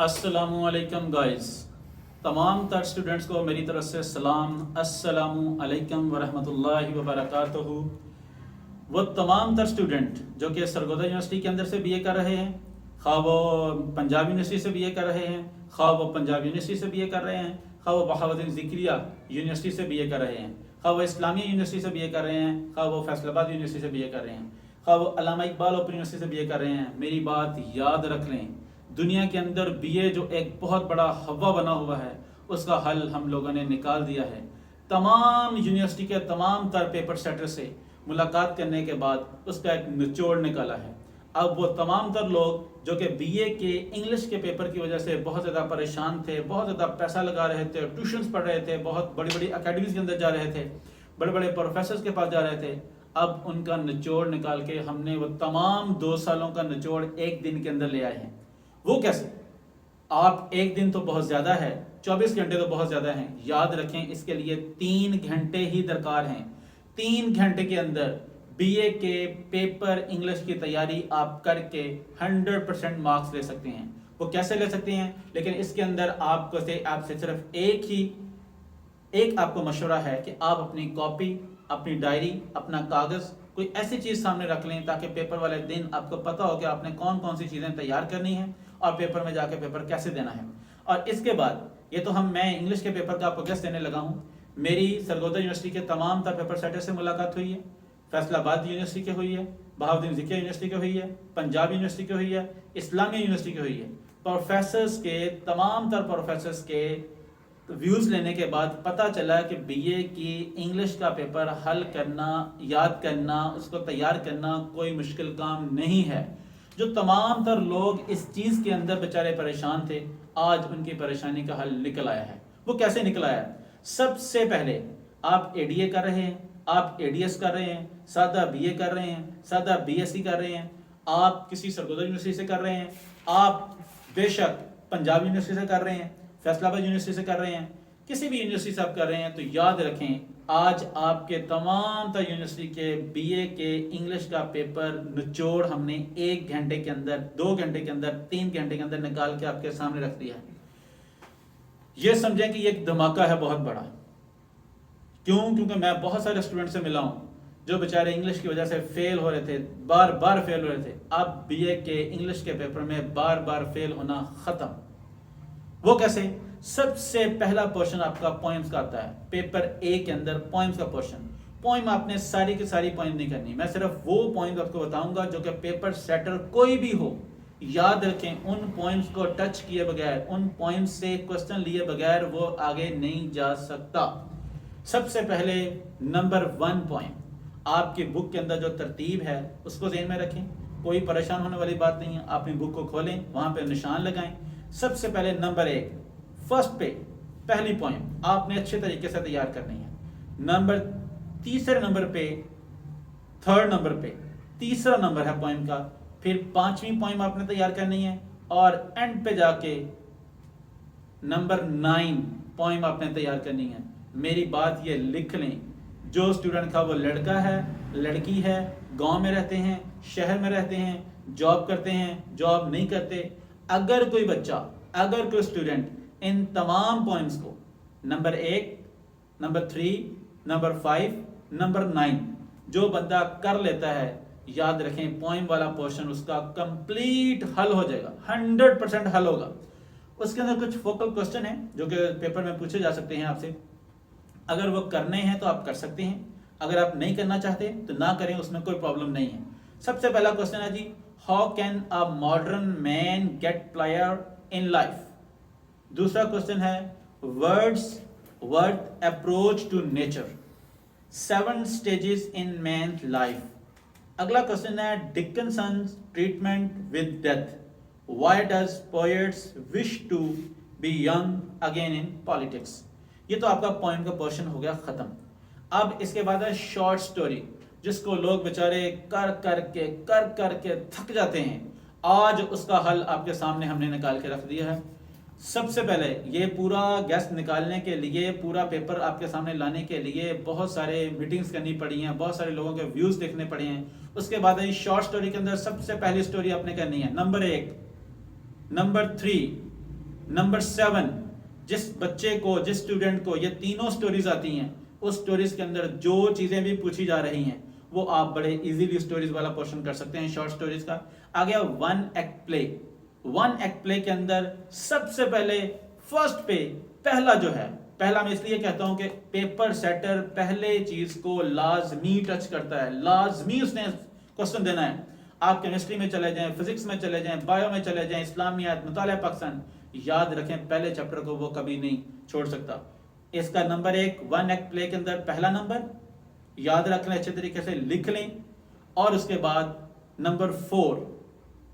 अस्सलामुअलैकुम गाइस, तमाम तर स्टूडेंट्स को मेरी तरफ से सलाम, अस्सलामुअलैकुम वरहमतुल्लाहि वबरकातुहू। वो तमाम तर स्टूडेंट जो कि सरगोदा यूनिवर्सिटी के अंदर से बीए कर रहे हैं, खा वो पंजाब यूनिवर्सिटी से बीए कर रहे हैं, खा वो पंजाब यूनिवर्सिटी से बीए कर रहे हैं, खा वो बहाउद्दीन ज़िक्रिया यूनिवर्सिटी से बीए कर रहे हैं, खा वो इस्लामिया यूनिवर्सिटी से बीए कर रहे हैं, खा वो फैसलाबाद यूनिवर्सिटी से बीए कर रहे हैं, खा वो अल्लामा इकबाल ओपन यूनिवर्सिटी से बीए कर रहे हैं। मेरी बात याद रख लें, दुनिया के अंदर बीए जो एक बहुत बड़ा हवा बना हुआ है, उसका हल हम लोगों ने निकाल दिया है। तमाम यूनिवर्सिटी के तमाम तर पेपर सेटर से मुलाकात करने के बाद उसका एक निचोड़ निकाला है। अब वो तमाम तर लोग जो कि बीए के इंग्लिश के पेपर की वजह से बहुत ज़्यादा परेशान थे, बहुत ज़्यादा पैसा लगा रहे थे, ट्यूशन्स पढ़ रहे थे, बहुत बड़ी बड़ी अकेडमीज़ के अंदर जा रहे थे, बड़े बड़े प्रोफेसर्स के पास जा रहे थे, अब उनका निचोड़ निकाल के हमने वो तमाम 2 सालों का निचोड़ एक दिन के अंदर ले आए हैं। वो कैसे? आप एक दिन तो बहुत ज़्यादा है, 24 घंटे तो बहुत ज़्यादा हैं। याद रखें, इसके लिए 3 घंटे ही दरकार हैं। 3 घंटे के अंदर बीए के पेपर इंग्लिश की तैयारी आप करके 100% मार्क्स ले सकते हैं। वो कैसे ले सकते हैं? लेकिन इसके अंदर आपसे सिर्फ एक आपको मशवरा है कि आप अपनी कॉपी, अपनी डायरी, अपना कागज़, कोई ऐसी चीज़ सामने रख लें ताकि पेपर वाले दिन आपको पता हो कि आपने कौन कौन सी चीज़ें तैयार करनी है और पेपर में जाके पेपर कैसे देना है। और इसके बाद ये तो मैं इंग्लिश के पेपर का आपको गेस्ट देने लगा हूँ। मेरी सरगोदा यूनिवर्सिटी के तमाम तर पेपर सेटर से मुलाकात हुई है, फैसलाबाद यूनिवर्सिटी की हुई है, बहाउद्दीन ज़िक्रिया यूनिवर्सिटी की हुई है, पंजाब यूनिवर्सिटी की हुई है, इस्लामिया यूनिवर्सिटी की हुई है। प्रोफेसर्स के तमाम तर प्रोफेसर्स के व्यूज़ लेने के बाद पता चला कि बीए की इंग्लिश का पेपर हल करना, याद करना, उसको तैयार करना कोई मुश्किल काम नहीं है। जो तमाम तर लोग इस चीज़ के अंदर बेचारे परेशान थे, आज उनकी परेशानी का हल निकल आया है। वो कैसे निकल आया? सबसे पहले आप एडीए कर रहे हैं, आप एडीएस कर रहे हैं, सादा बीए कर रहे हैं, सादा बीएससी कर रहे हैं, आप किसी सरगोदा यूनिवर्सिटी से कर रहे हैं, आप बेशक पंजाब यूनिवर्सिटी से कर रहे हैं, फैसलाबाद यूनिवर्सिटी से कर रहे हैं, किसी भी यूनिवर्सिटी से आप कर रहे हैं, तो याद रखें आज आपके तमाम तर यूनिवर्सिटी के बीए के इंग्लिश का पेपर निचोड़ हमने 1 घंटे के अंदर, 2 घंटे के अंदर, 3 घंटे के अंदर निकाल के आपके सामने रख दिया है। ये समझें कि ये एक धमाका है बहुत बड़ा। क्यों? क्योंकि मैं बहुत सारे स्टूडेंट से मिला हूँ जो बेचारे इंग्लिश की वजह से फेल हो रहे थे, बार बार फेल हो रहे थे। अब बीए के इंग्लिश के पेपर में बार बार फेल होना खत्म। वो कैसे? सबसे पहला क्वेश्चन आपका पॉइंट्स का आता है। पेपर ए के अंदर पॉइंट्स का क्वेश्चन। पॉइंट आपने सारी की सारी पॉइंट नहीं करनी, मैं सिर्फ वो पॉइंट आपको बताऊंगा जो कि पेपर सेटर कोई भी हो, याद रखें, उन पॉइंट्स को टच किए बगैर, उन पॉइंट्स से क्वेश्चन लिए बगैर वो आगे नहीं जा सकता। सबसे पहले नंबर 1 पॉइंट, आपकी बुक के अंदर जो तरतीब है उसको ज़हन में रखें। कोई परेशान होने वाली बात नहीं है। अपनी बुक को खोलें, वहाँ पे निशान लगाएं। सबसे पहले नंबर 1 फर्स्ट पे पहली पॉइंट आपने अच्छे तरीके से तैयार करनी है। तीसरे नंबर पे, थर्ड नंबर पे, तीसरा नंबर है पॉइंट का, फिर 5वीं पॉइंट आपने तैयार करनी है और एंड पे जाके नंबर 9 पॉइंट आपने तैयार करनी है। मेरी बात ये लिख लें, जो स्टूडेंट का वो लड़का है, लड़की है, गांव में रहते हैं, शहर में रहते हैं, जॉब करते हैं, जॉब नहीं करते, अगर कोई बच्चा, अगर कोई स्टूडेंट इन तमाम पॉइंट्स को नंबर 1, नंबर 3, नंबर 5, नंबर 9 जो बंदा कर लेता है, याद रखें पॉइंट वाला पोर्शन उसका कंप्लीट हल हो जाएगा, 100% हल होगा। उसके अंदर कुछ फोकल क्वेश्चन है जो कि पेपर में पूछे जा सकते हैं आपसे। अगर वो करने हैं तो आप कर सकते हैं, अगर आप नहीं करना चाहते तो ना करें, उसमें कोई प्रॉब्लम नहीं है। सबसे पहला क्वेश्चन है जी, how can a modern man get player in life. दूसरा क्वेश्चन है, Wordsworth approach to nature, 7 stages in man life. अगला क्वेश्चन है, Dickinson's treatment with death, why does poets wish to be young again in politics. ये तो आपका point का portion हो गया खत्म। अब इसके बाद है शॉर्ट स्टोरी, जिसको लोग बेचारे कर करके थक जाते हैं। आज उसका हल आपके सामने हमने निकाल के रख दिया है। सबसे पहले ये पूरा गेस्ट निकालने के लिए, पूरा पेपर आपके सामने लाने के लिए बहुत सारे मीटिंग्स करनी पड़ी हैं, बहुत सारे लोगों के व्यूज देखने पड़े हैं। उसके बाद इस शॉर्ट स्टोरी के अंदर सबसे पहली स्टोरी आपने करनी है नंबर 1, नंबर 3, नंबर 7। जिस बच्चे को, जिस स्टूडेंट को ये तीनों स्टोरीज आती हैं, उस स्टोरीज के अंदर जो चीजें भी पूछी जा रही हैं वो आप बड़े इजीली स्टोरीज वाला पोर्शन कर सकते हैं शॉर्ट स्टोरीज का। आ गया 1 एक्ट प्ले। 1 एक्ट प्ले के अंदर सबसे पहले फर्स्ट पे पहला जो है, पहला मैं इसलिए कहता हूं कि पेपर सेटर पहले चीज को लाजमी टच करता है, लाजमी उसने क्वेश्चन देना है। आप केमिस्ट्री में चले जाएं, फिजिक्स में चले जाएं, बायो में चले जाएं, इस्लामियात, मुताला पाकिस्तान, याद रखें पहले चैप्टर को वो कभी नहीं छोड़ सकता। इसका नंबर 1 1 एक्ट प्ले के अंदर पहला नंबर याद रख लें, अच्छे तरीके से लिख लें। और उसके बाद नंबर 4,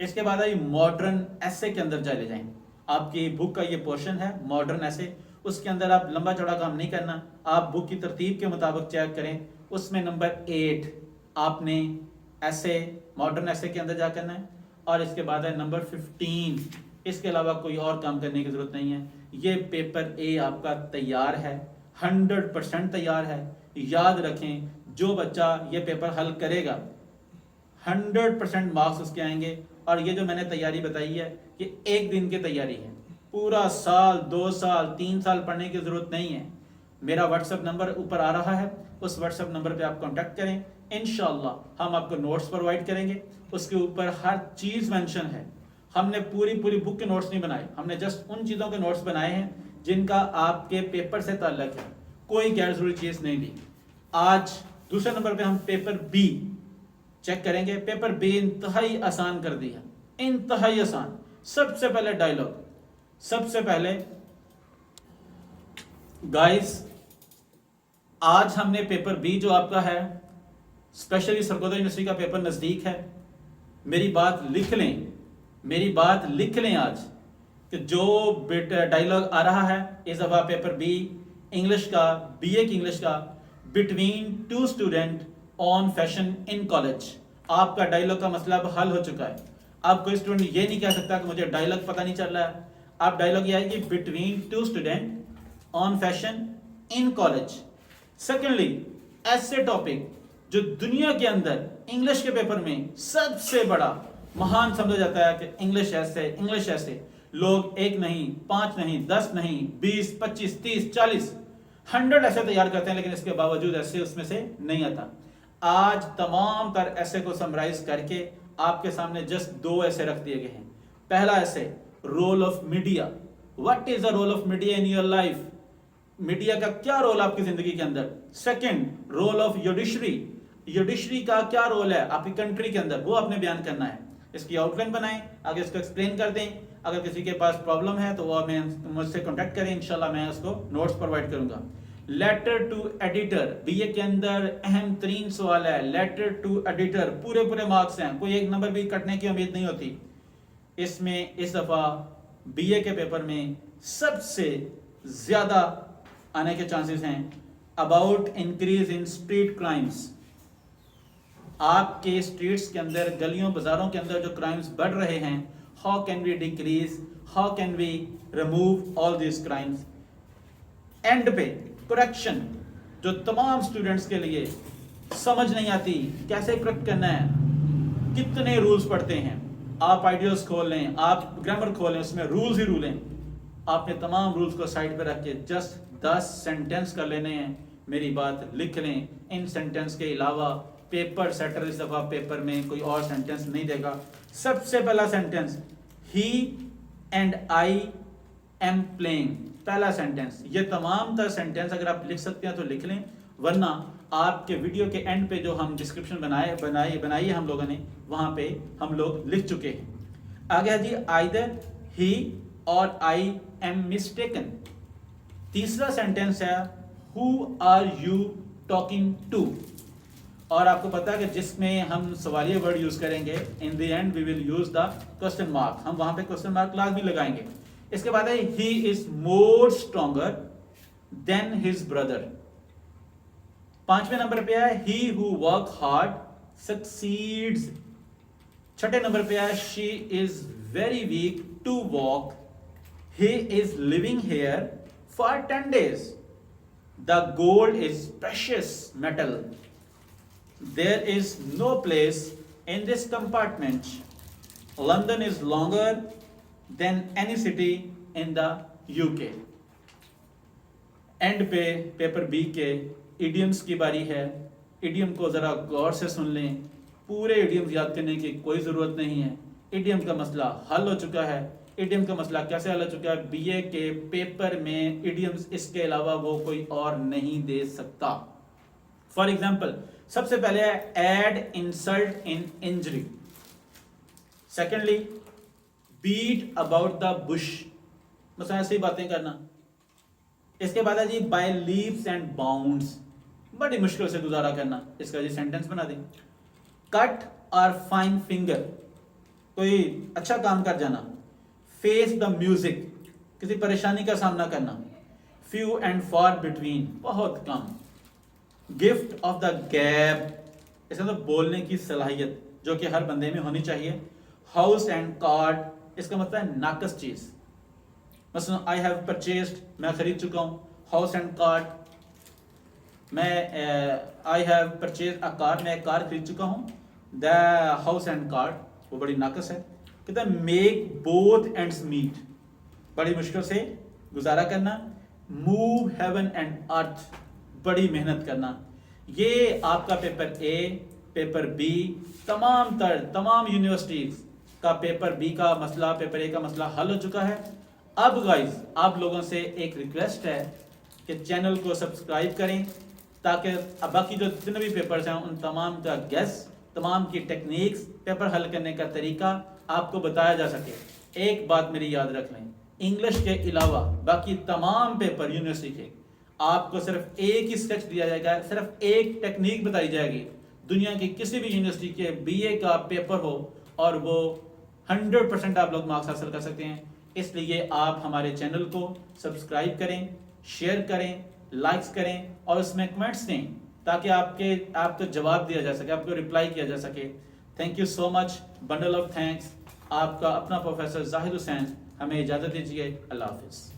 इसके बाद आई मॉडर्न एसे के अंदर चले जाएं। आपकी बुक का ये पोर्शन है मॉडर्न एसे, उसके अंदर आप लंबा चौड़ा काम नहीं करना, आप बुक की तरतीब के मुताबिक चेक करें। उसमें नंबर 8 आपने ऐसे मॉडर्न एसे के अंदर जा करना है। और इसके बाद है नंबर 15। इसके अलावा कोई और काम करने की जरूरत नहीं है। ये पेपर ए आपका तैयार है, 100% तैयार है। याद रखें जो बच्चा ये पेपर हल करेगा 100% मार्क्स उसके आएंगे। और ये जो मैंने तैयारी बताई है ये एक दिन की तैयारी है, पूरा साल, 2 साल, 3 साल पढ़ने की जरूरत नहीं है। मेरा व्हाट्सएप नंबर ऊपर आ रहा है, उस व्हाट्सएप नंबर पे आप कांटेक्ट करें, इंशाल्लाह हम आपको नोट्स प्रोवाइड करेंगे। उसके ऊपर हर चीज मेंशन है। हमने पूरी बुक के नोट्स नहीं बनाए, हमने जस्ट उन चीजों के नोट्स बनाए हैं जिनका आपके पेपर से ताल्लुक है, कोई गैर जरूरी चीज नहीं दी। आज दूसरे नंबर पे हम पेपर बी चेक करेंगे। पेपर बी इंतहाई आसान कर दिया, इंतहाई आसान। सबसे पहले डायलॉग, सबसे पहले गाइस आज हमने पेपर बी जो आपका है, स्पेशली सरगोदा यूनिवर्सिटी का पेपर नजदीक है, मेरी बात लिख लें, मेरी बात लिख लें आज कि जो डायलॉग आ रहा है इस दफा पेपर बी इंग्लिश का, बीए की इंग्लिश का, between 2 student on fashion in college. आपका डायलॉग का मसला अब हल हो चुका है। अब कोई स्टूडेंट ये नहीं कह सकता कि मुझे डायलॉग पता नहीं चल रहा है। आप डायलॉग ये आएगी between 2 student on fashion in college. Secondly ऐसे टॉपिक जो दुनिया के अंदर इंग्लिश के पेपर में सबसे बड़ा महान समझा जाता है कि इंग्लिश ऐसे, इंग्लिश ऐसे। लोग 1 नहीं, 5 नहीं, 10 नहीं, 20, 25, 30, 40, 100 ऐसे तैयार करते हैं, लेकिन इसके बावजूद ऐसे उसमें से नहीं आता। आज तमाम तर ऐसे को समराइज करके आपके सामने जस्ट 2 ऐसे रख दिए गए हैं। पहला ऐसे, role of media. What is the role of media in your life? Media का क्या रोल आपकी जिंदगी के अंदर? Second, role of judiciary. Judiciary का क्या रोल है आपकी कंट्री के अंदर, वो आपने बयान करना है। इसकी आउटलाइन बनाएं, आगे इसको एक्सप्लेन कर दें। अगर किसी के पास प्रॉब्लम है तो वो मुझसे कांटेक्ट करें, इंशाल्लाह मैं उसको नोट्स प्रोवाइड करूंगा। लेटर टू एडिटर, बीए के अंदर अहम तरीन सवाल है। लेटर टू एडिटर पूरे मार्क्स हैं, कोई 1 नंबर भी कटने की उम्मीद नहीं होती। इसमें इस दफा बीए के पेपर में सबसे ज्यादा आने के चांसेस हैं about increase in street crimes. आपके स्ट्रीट्स के अंदर, गलियों बाजारों के अंदर जो क्राइम्स बढ़ रहे हैं, how can we decrease, how can we remove all this crimes. And पे करेक्शन, जो तमाम स्टूडेंट्स के लिए समझ नहीं आती कैसे करेक्ट करना है, कितने रूल्स पढ़ते हैं। आप आइडियाज खोल लें, आप ग्रामर खोल लें, उसमें रूल्स ही रूल हैं। आपने तमाम रूल्स को साइड पे रख के जस्ट 10 सेंटेंस कर लेने हैं। मेरी बात लिख लें। इन सेंटेंस के अलावा पेपर सेटर इस दफा पेपर में कोई और सेंटेंस नहीं देगा। सबसे पहला sentence, he and I am playing, पहला सेंटेंस। ये तमाम तरह सेंटेंस अगर आप लिख सकते हैं तो लिख लें, वरना आपके वीडियो के एंड पे जो हम डिस्क्रिप्शन बनाई है हम लोगों ने, वहां पे हम लोग लिख चुके हैं। आगे है जी, आइदर ही और आई एम मिस्टेकन। तीसरा सेंटेंस है, who are you talking to. और आपको पता है कि जिसमें हम सवालिया वर्ड यूज करेंगे, in the end we will use the question mark, हम वहां पे क्वेश्चन मार्क लाजमी लगाएंगे। इसके बाद है, he is more stronger than his brother. 5वें नंबर पे है, he who work hard succeeds. 6ठे नंबर पे है, she is very weak to walk He is living here for 10 days. The gold is precious metal. There is no place in this compartment. London is longer than any city in the UK. And पे paper B के idioms की बारी है। Idiom को ज़रा गौर से सुन लें, पूरे इडियम्स याद करने की कोई ज़रूरत नहीं है। इडियम का मसला हल हो चुका है। इडियम का मसला कैसे हल हो चुका है? बीए के पेपर में इडियम्स इसके अलावा वो कोई और नहीं दे सकता। फॉर एग्जाम्पल, सबसे पहले है add insult in injury. Secondly, beat about the bush, बस ऐसी बातें करना। इसके बाद है जी बाय लीव्स एंड बाउंड्स, बड़ी मुश्किल से गुजारा करना। इसका जी सेंटेंस बना दें। कट और फाइन फिंगर, कोई अच्छा काम कर जाना। फेस द म्यूजिक, किसी परेशानी का सामना करना। फ्यू एंड फॉर बिटवीन, बहुत कम। गिफ्ट ऑफ द गैब, इसका मतलब बोलने की सलाहियत जो कि हर बंदे में होनी चाहिए। हाउस एंड कार्ड, इसका मतलब है नाकस चीज। मसलन आई हैव परचेज्ड, मैं खरीद चुका हूँ। हाउस एंड कार्ड, मैं I have purchase a car, मैं एक कार खरीद चुका हूँ। द हाउस एंड कार्ड, वो बड़ी नाकस है। कहते हैं मेक बोथ एंड्स मीट, बड़ी मुश्किल से गुजारा करना। मूव हेवन एंड अर्थ, बड़ी मेहनत करना। ये आपका पेपर ए, पेपर बी, तमाम यूनिवर्सिटीज का पेपर बी का मसला, पेपर ए का मसला हल हो चुका है। अब गाइस, आप लोगों से एक रिक्वेस्ट है कि चैनल को सब्सक्राइब करें, ताकि बाकी जो जितने भी पेपर्स हैं उन तमाम का गेस, तमाम की टेक्निक्स, पेपर हल करने का तरीका आपको बताया जा सके। एक बात मेरी याद रख लें, इंग्लिश के अलावा बाकी तमाम पेपर यूनिवर्सिटी के आपको सिर्फ एक ही स्केच दिया जाएगा, सिर्फ एक टेक्निक बताई जाएगी। दुनिया की किसी भी यूनिवर्सिटी के बीए का पेपर हो और वो 100% आप लोग मार्क्स हासिल कर सकते हैं। इसलिए आप हमारे चैनल को सब्सक्राइब करें, शेयर करें, लाइक्स करें और उसमें कमेंट्स दें, ताकि आपको जवाब दिया जा सके, आपको रिप्लाई किया जा सके। Thank you so much, bundle of thanks. आपका अपना प्रोफेसर जाहिद हुसैन, हमें इजाज़त दीजिए। अल्लाह हाफिज़।